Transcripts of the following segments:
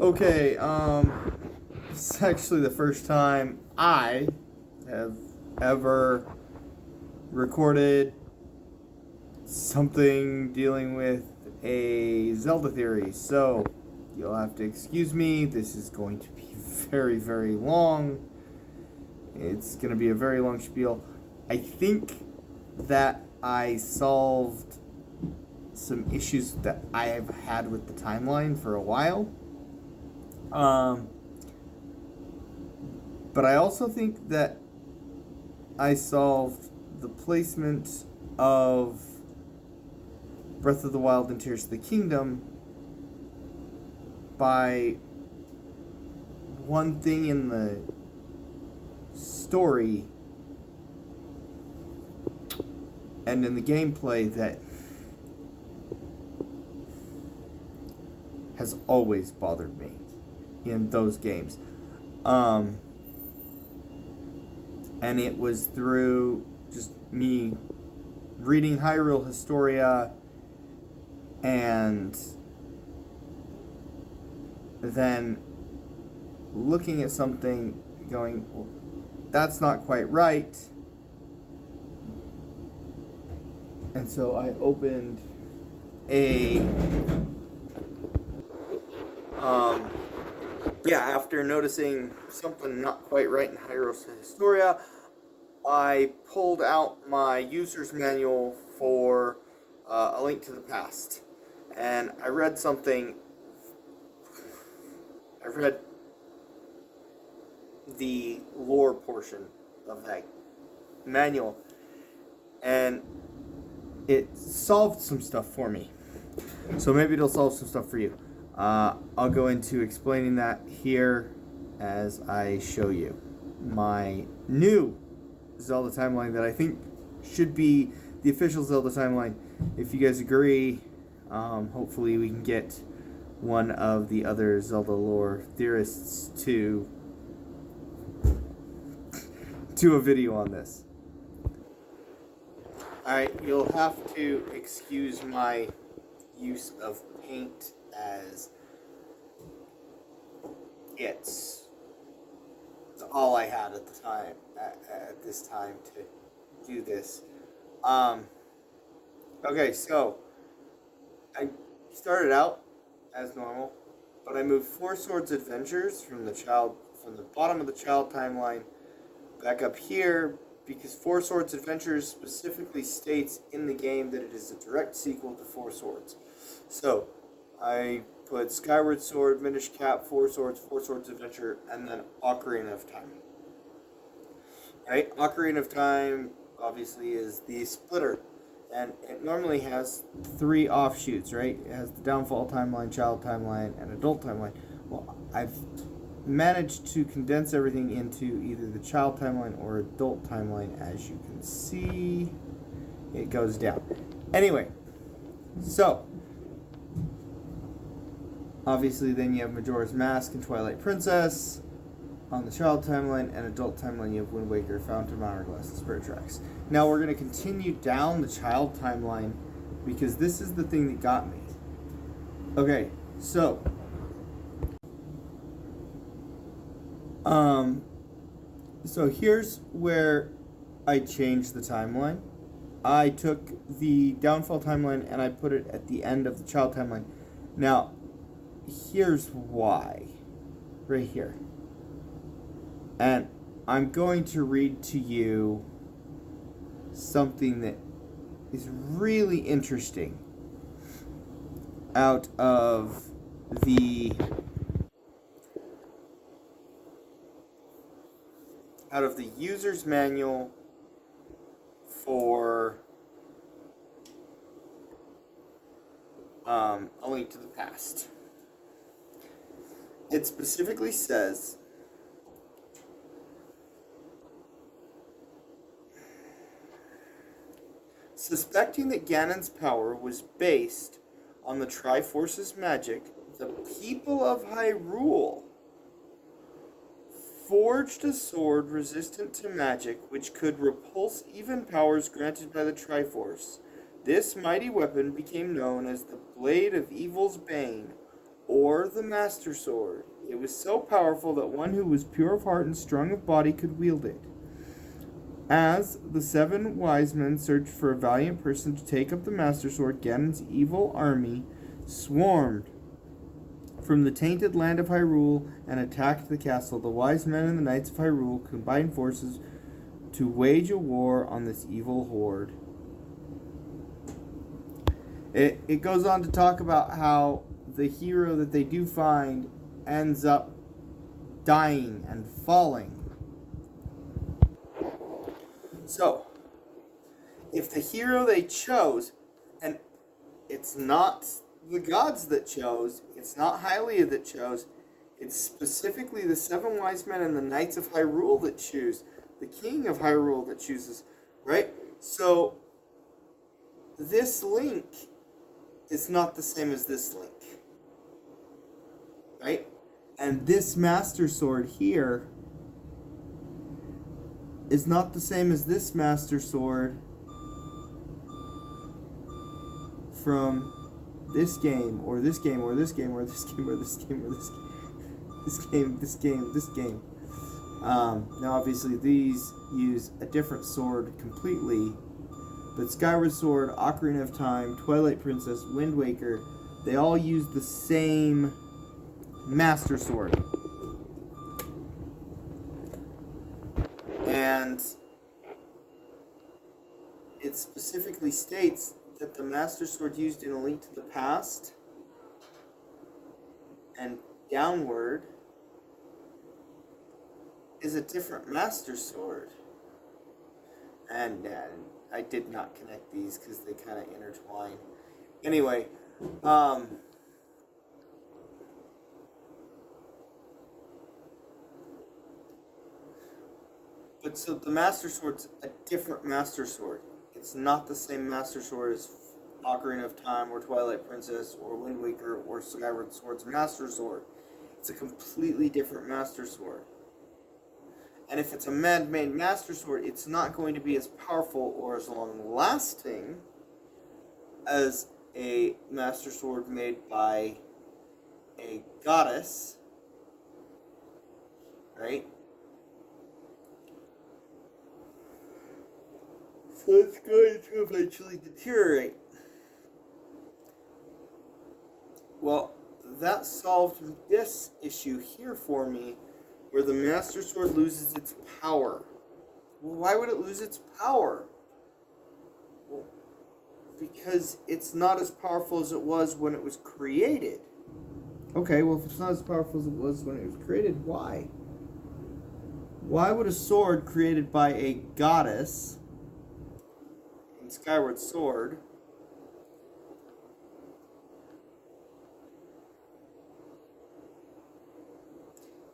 Okay, it's actually the first time I have ever recorded something dealing with a Zelda theory. So, you'll have to excuse me. This is going to be very, very long. It's going to be a very long spiel. I think that I solved some issues that I have had with the timeline for a while. Um, but I also think that I solved the placement of Breath of the Wild and Tears of the Kingdom by one thing in the story and in the gameplay that has always bothered me in those games. Um, and it was through just me reading Hyrule Historia and then looking at something going, well, that's not quite right. And so I opened a after noticing something not quite right in Hyrule Historia, I pulled out my user's manual for A Link to the Past. And I read something. I read the lore portion of that manual, and it solved some stuff for me. So maybe it'll solve some stuff for you. I'll go into explaining that here as I show you my new Zelda timeline that I think should be the official Zelda timeline. If you guys agree, hopefully we can get one of the other Zelda lore theorists to do a video on this. Alright, you'll have to excuse my use of paint as it's all I had at the time at this time to do this. Okay, so I started out as normal, but I moved Four Swords Adventures from the bottom of the child timeline back up here because Four Swords Adventures specifically states in the game that it is a direct sequel to Four Swords. So I put Skyward Sword, Minish Cap, Four Swords Adventure, and then Ocarina of Time. Right? Ocarina of Time obviously is the splitter, and it normally has three offshoots, right? It has the Downfall timeline, Child timeline, and Adult timeline. Well, I've managed to condense everything into either the Child timeline or Adult timeline. As you can see, it goes down. Anyway, so obviously then you have Majora's Mask and Twilight Princess on the Child timeline, and Adult timeline you have Wind Waker, Fountain of Hourglass, and Spirit Tracks. Now we're going to continue down the Child timeline because this is the thing that got me. Okay, so so here's where I changed the timeline. I took the Downfall timeline and I put it at the end of the Child timeline. Now, here's why. Right here. And I'm going to read to you something that is really interesting out of the user's manual for A Link to the Past. It specifically says, suspecting that Ganon's power was based on the Triforce's magic, the people of Hyrule forged a sword resistant to magic which could repulse even powers granted by the Triforce. This mighty weapon became known as the Blade of Evil's Bane, or bore the Master Sword. It was so powerful that one who was pure of heart and strong of body could wield it. As the 7 wise men searched for a valiant person to take up the Master Sword, Ganon's evil army swarmed from the tainted land of Hyrule and attacked the castle. The wise men and the knights of Hyrule combined forces to wage a war on this evil horde. It goes on to talk about how the hero that they do find ends up dying and falling. So, if the hero they chose, and it's not the gods that chose, it's not Hylia that chose, it's specifically the 7 wise men and the knights of Hyrule that choose, the king of Hyrule that chooses, right? So, this Link is not the same as this Link, right? And this Master Sword here is not the same as this Master Sword from this game, or this game, or this game, or this game, or this game, or this game. Now, obviously, these use a different sword completely, but Skyward Sword, Ocarina of Time, Twilight Princess, Wind Waker, they all use the same Master Sword. And it specifically states that the Master Sword used in A Link to the Past and downward is a different Master Sword. And I did not connect these because they kind of intertwine. Anyway, but so the Master Sword's a different Master Sword. It's not the same Master Sword as Ocarina of Time or Twilight Princess or Wind Waker or Skyward Sword's Master Sword. It's a completely different Master Sword. And if it's a man-made Master Sword, it's not going to be as powerful or as long-lasting as a Master Sword made by a goddess, right? So it's going to eventually deteriorate. Well, that solved this issue here for me, where the Master Sword loses its power. Well, why would it lose its power? Well, because it's not as powerful as it was when it was created. Okay, well, if it's not as powerful as it was when it was created, why? Why would a sword created by a goddess in Skyward Sword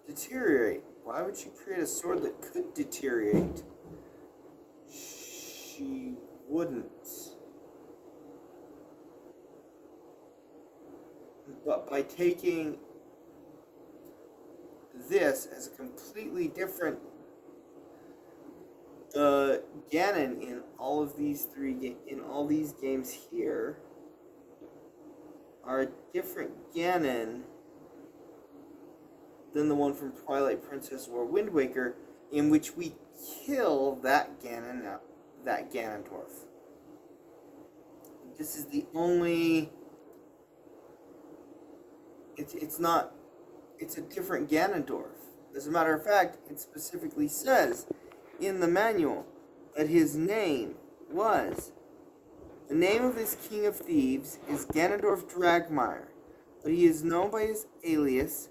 deteriorate? Why would she create a sword that could deteriorate? She wouldn't. But by taking this as a completely different Ganon in all of these all these games here are a different Ganon than the one from Twilight Princess or Wind Waker, in which we kill that Ganondorf. This is the only. It's not. It's a different Ganondorf. As a matter of fact, it specifically says in the manual that his name was. The name of this King of Thieves is Ganondorf Dragmire, but he is known by his alias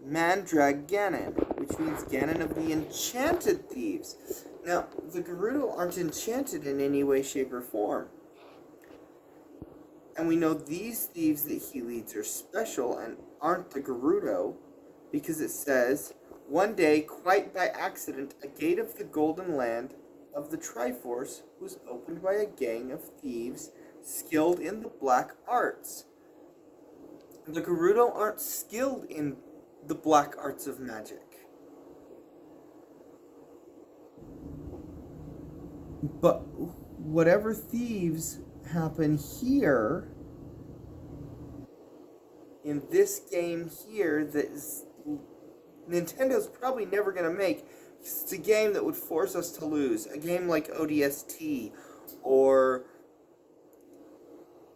Mandrag Ganon, which means Ganon of the Enchanted Thieves. Now, the Gerudo aren't enchanted in any way, shape, or form. And we know these thieves that he leads are special and aren't the Gerudo, because it says, one day, quite by accident, a gate of the Golden Land of the Triforce was opened by a gang of thieves skilled in the black arts. The Gerudo aren't skilled in the black arts of magic. But whatever thieves happen here in this game here that Nintendo's probably never going to make. It's a game that would force us to lose. A game like ODST or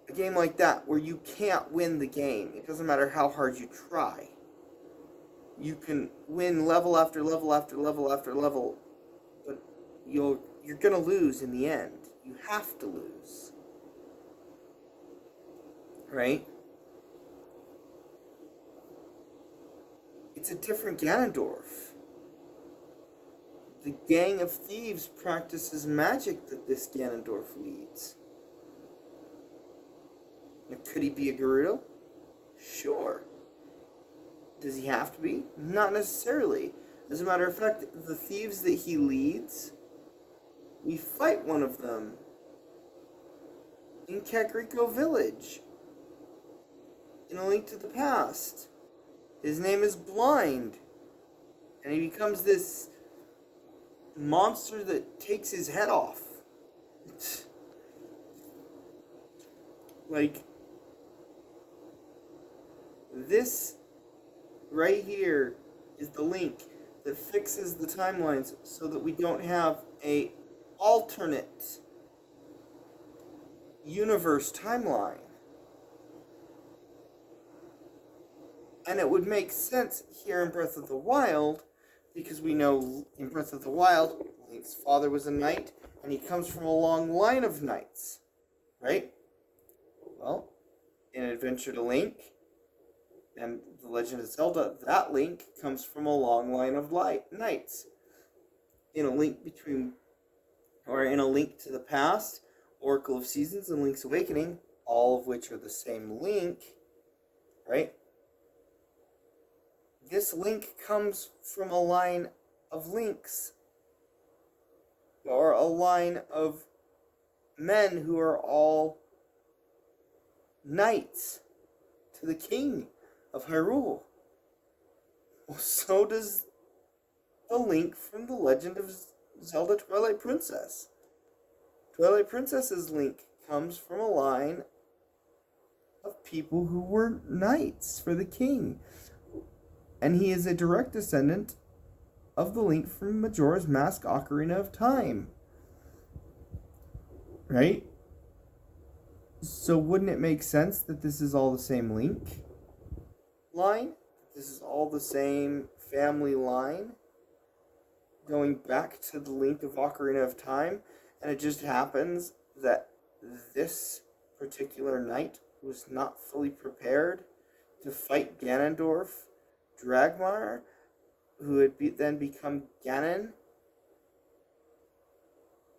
a game like that where you can't win the game. It doesn't matter how hard you try. You can win level after level after level after level, but you're going to lose in the end. You have to lose. Right? It's a different Ganondorf. The gang of thieves practices magic that this Ganondorf leads. Now, could he be a Gerudo? Sure. Does he have to be? Not necessarily. As a matter of fact, the thieves that he leads, we fight one of them in Kakariko Village in A Link to the Past. His name is Blind, and he becomes this monster that takes his head off. Like, this right here is the link that fixes the timelines so that we don't have a alternate universe timeline. And it would make sense here in Breath of the Wild, because we know in Breath of the Wild, Link's father was a knight, and he comes from a long line of knights, right? Well, in Adventure to Link and The Legend of Zelda, that Link comes from a long line of knights. In A Link to the Past, Oracle of Seasons, and Link's Awakening, all of which are the same Link, right? This Link comes from a line of Links, or a line of men who are all knights to the king of Hyrule. Well, so does the Link from The Legend of Zelda Twilight Princess. Twilight Princess's Link comes from a line of people who were knights for the king. And he is a direct descendant of the Link from Majora's Mask Ocarina of Time. Right? So wouldn't it make sense that this is all the same Link line? This is all the same family line? Going back to the Link of Ocarina of Time? And it just happens that this particular knight was not fully prepared to fight Ganondorf Dragmar, who had then become Ganon,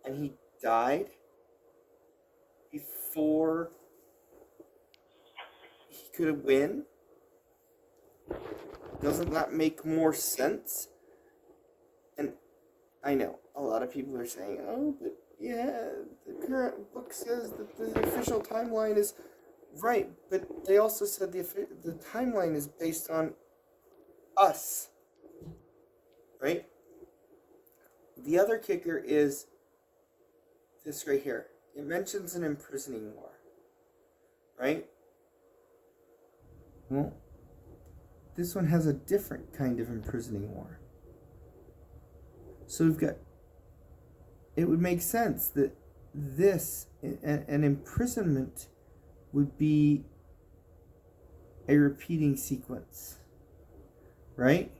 and he died before he could win. Doesn't that make more sense? And I know a lot of people are saying, oh, but yeah, the current book says that the official timeline is right, but they also said the timeline is based on us, right? The other kicker is this right here. It mentions an imprisoning war, right? Well, this one has a different kind of imprisoning war. So we've got, it would make sense that this, an imprisonment would be a repeating sequence. Right?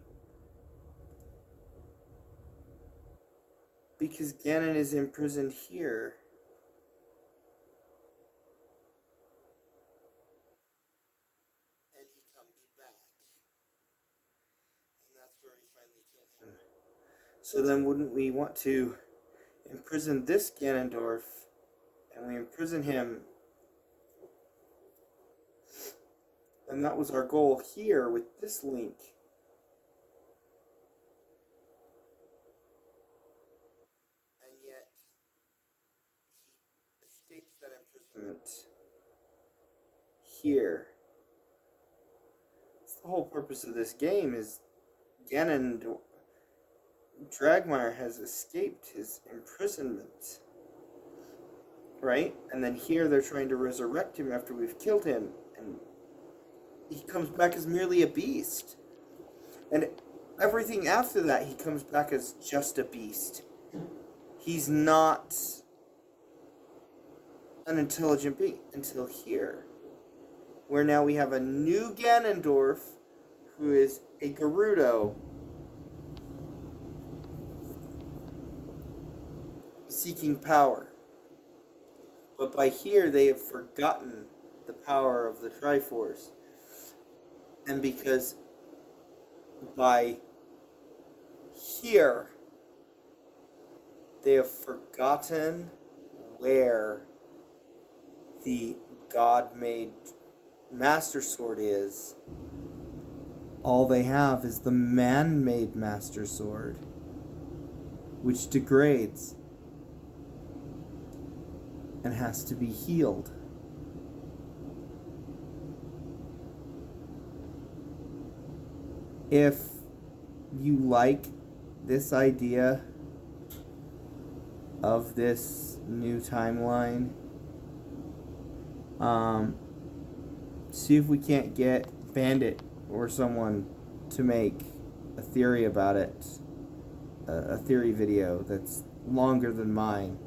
Because Ganon is imprisoned here. And he comes back. And that's where we finally kill him. So then wouldn't we want to imprison this Ganondorf, and we imprison him, and that was our goal here with this Link. Here. That's the whole purpose of this game is Ganon Dragmire has escaped his imprisonment. Right? And then here they're trying to resurrect him after we've killed him. And he comes back as merely a beast. And everything after that, he comes back as just a beast. He's not an intelligent being until here, where now we have a new Ganondorf who is a Gerudo seeking power. But by here, they have forgotten the power of the Triforce. And because by here, they have forgotten where the God-made Master Sword is. All they have is the man-made Master Sword, which degrades and has to be healed. If you like this idea of this new timeline, see if we can't get Bandit or someone to make a theory about it, a theory video that's longer than mine,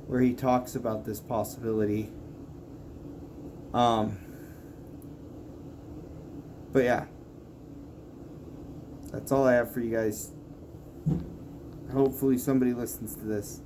where he talks about this possibility. But yeah, that's all I have for you guys. Hopefully somebody listens to this.